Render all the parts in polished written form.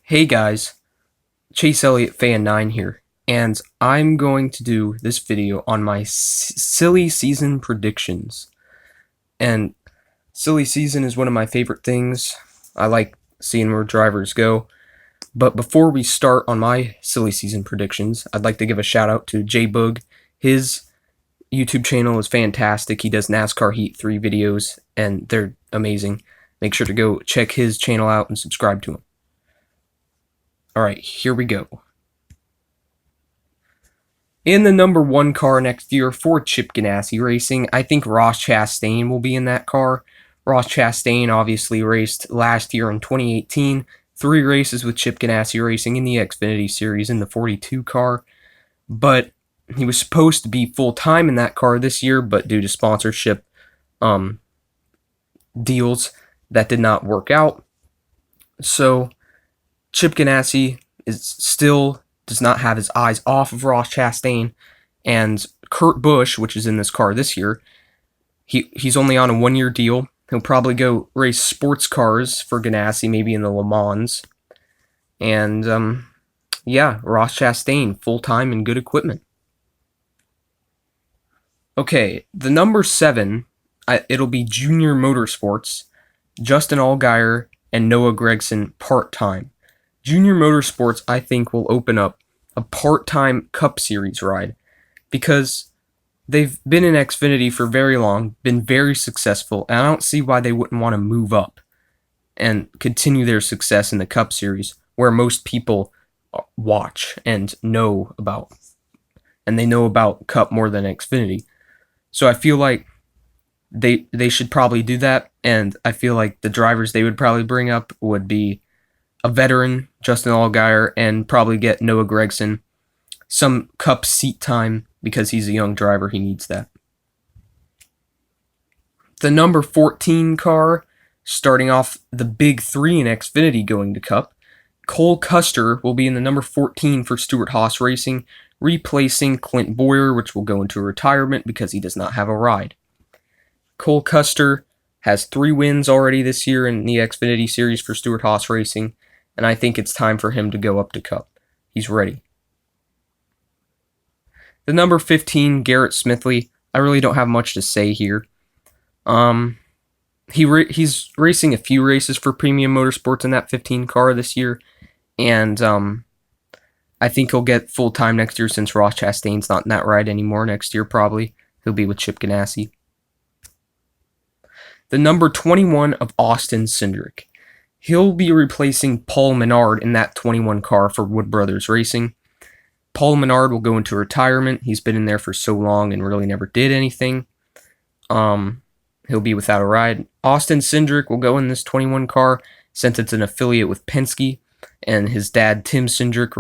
Hey guys, Chase Elliott Fan 9 here, and I'm going to do this video on my silly season predictions. And silly season is one of my favorite things. I like seeing where drivers go. But before we start on my silly season predictions, I'd like to give a shout out to J-Bug. His YouTube channel is fantastic. He does NASCAR Heat 3 videos, and they're amazing. Make sure to go check his channel out and subscribe to him. Alright, here we go. In the number 1 car next year for Chip Ganassi Racing, I think Ross Chastain will be in that car. Ross Chastain obviously raced last year in 2018, 3 races with Chip Ganassi Racing in the Xfinity Series in the 42 car, but he was supposed to be full-time in that car this year, but due to sponsorship deals, that did not work out. So Chip Ganassi does not have his eyes off of Ross Chastain, and Kurt Busch, which is in this car this year, he's only on a 1-year deal. He'll probably go race sports cars for Ganassi, maybe in the Le Mans. And yeah, Ross Chastain, full-time and good equipment. Okay, the number 7, it'll be Junior Motorsports, Justin Allgaier and Noah Gragson part-time. Junior Motorsports, I think, will open up a part-time Cup Series ride because they've been in Xfinity for very long, been very successful, and I don't see why they wouldn't want to move up and continue their success in the Cup Series, where most people watch and know about, and they know about Cup more than Xfinity. So I feel like they should probably do that, and I feel like the drivers they would probably bring up would be a veteran, Justin Allgaier, and probably get Noah Gragson some Cup seat time because he's a young driver. He needs that. The number 14 car, starting off the big 3 in Xfinity going to Cup, Cole Custer will be in the number 14 for Stewart-Haas Racing, replacing Clint Bowyer, which will go into retirement because he does not have a ride. Cole Custer has 3 wins already this year in the Xfinity Series for Stewart-Haas Racing, and I think it's time for him to go up to Cup. He's ready. The number 15, Garrett Smithley, I really don't have much to say here. He's racing a few races for Premium Motorsports in that 15 car this year, and I think he'll get full-time next year since Ross Chastain's not in that ride anymore next year probably. He'll be with Chip Ganassi. The number 21 of Austin Cindric. He'll be replacing Paul Menard in that 21 car for Wood Brothers Racing. Paul Menard will go into retirement. He's been in there for so long and really never did anything. He'll be without a ride. Austin Cindric will go in this 21 car since it's an affiliate with Penske, and his dad Tim Cindric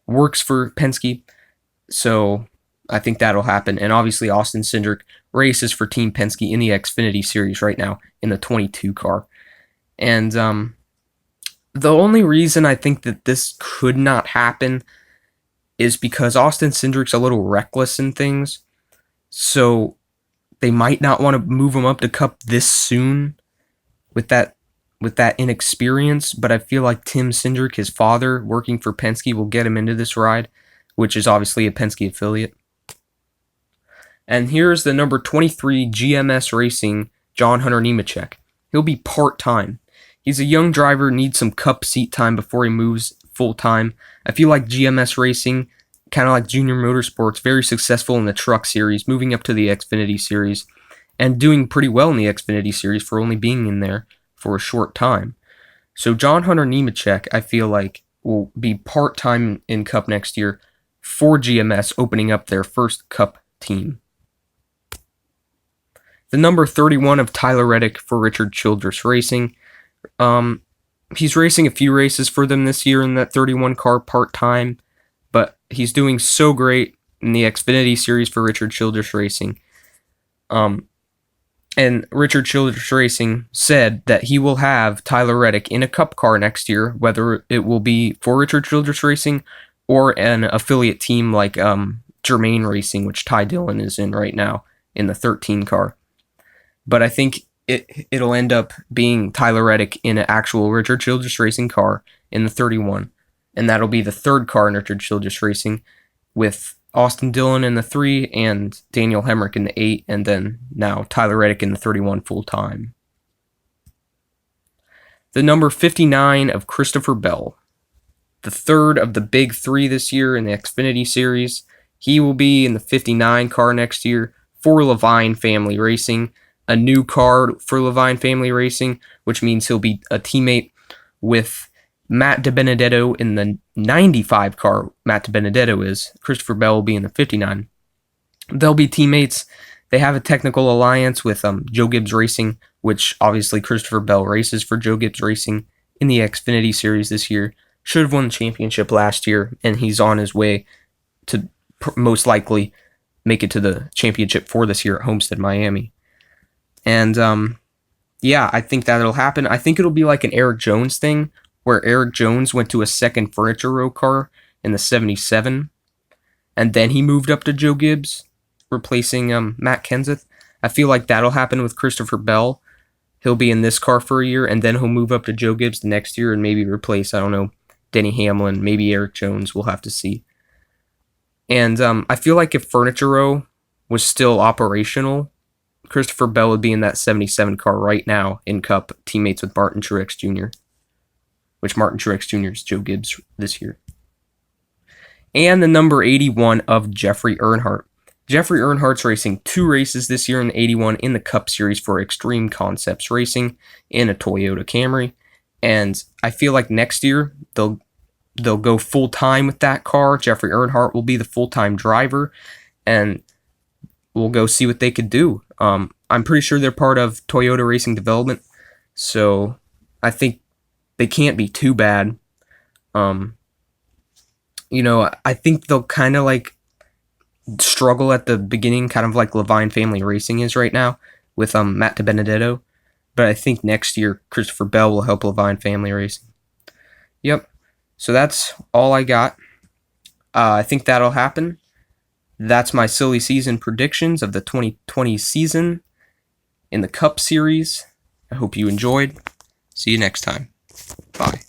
works for Penske. So I think that'll happen. And obviously Austin Cindric races for Team Penske in the Xfinity Series right now in the 22 car. And the only reason I think that this could not happen is because Austin Cindric's a little reckless in things. So they might not want to move him up to Cup this soon with that inexperience. But I feel like Tim Cindric, his father, working for Penske, will get him into this ride, which is obviously a Penske affiliate. And here's the number 23 GMS Racing, John Hunter Nemechek. He'll be part-time. He's a young driver, needs some Cup seat time before he moves full-time. I feel like GMS Racing, kind of like Junior Motorsports, very successful in the Truck Series, moving up to the Xfinity Series, and doing pretty well in the Xfinity Series for only being in there for a short time. So John Hunter Nemechek, I feel like, will be part-time in Cup next year for GMS, opening up their first Cup team. The number 31 of Tyler Reddick for Richard Childress Racing. He's racing a few races for them this year in that 31 car part-time, but he's doing so great in the Xfinity Series for Richard Childress Racing. And Richard Childress Racing said that he will have Tyler Reddick in a Cup car next year, whether it will be for Richard Childress Racing or an affiliate team like Germain Racing, which Ty Dillon is in right now in the 13 car. But I think it'll end up being Tyler Reddick in an actual Richard Childress Racing car in the 31, and that'll be the third car in Richard Childress Racing, with Austin Dillon in the 3 and Daniel Hemrick in the 8, and then now Tyler Reddick in the 31 full time. The number 59 of Christopher Bell, the third of the big 3 this year in the Xfinity Series. He will be in the 59 car next year for Levine Family Racing, a new car for Levine Family Racing, which means he'll be a teammate with Matt DiBenedetto in the 95 car. Matt DiBenedetto is. Christopher Bell will be in the 59. They'll be teammates. They have a technical alliance with Joe Gibbs Racing, which obviously Christopher Bell races for Joe Gibbs Racing in the Xfinity Series this year. Should have won the championship last year, and he's on his way to most likely make it to the championship for this year at Homestead, Miami. And yeah, I think that'll happen. I think it'll be like an Eric Jones thing, where Eric Jones went to a second Furniture Row car in the 77, and then he moved up to Joe Gibbs, replacing Matt Kenseth. I feel like that'll happen with Christopher Bell. He'll be in this car for a year, and then he'll move up to Joe Gibbs the next year and maybe replace, I don't know, Denny Hamlin, maybe Eric Jones. We'll have to see. And I feel like if Furniture Row was still operational, Christopher Bell would be in that 77 car right now in Cup, teammates with Martin Truex Jr., which Martin Truex Jr. is Joe Gibbs this year. And the number 81 of Jeffrey Earnhardt. Jeffrey Earnhardt's racing 2 races this year in the 81 in the Cup Series for Extreme Concepts Racing in a Toyota Camry. And I feel like next year they'll go full-time with that car. Jeffrey Earnhardt will be the full-time driver, and we'll go see what they could do. I'm pretty sure they're part of Toyota Racing Development, so I think they can't be too bad. I think they'll kind of like struggle at the beginning, kind of like Levine Family Racing is right now with Matt DiBenedetto. But I think next year Christopher Bell will help Levine Family Racing. Yep. So that's all I got. I think that'll happen. That's my silly season predictions of the 2020 season in the Cup Series. I hope you enjoyed. See you next time. Bye.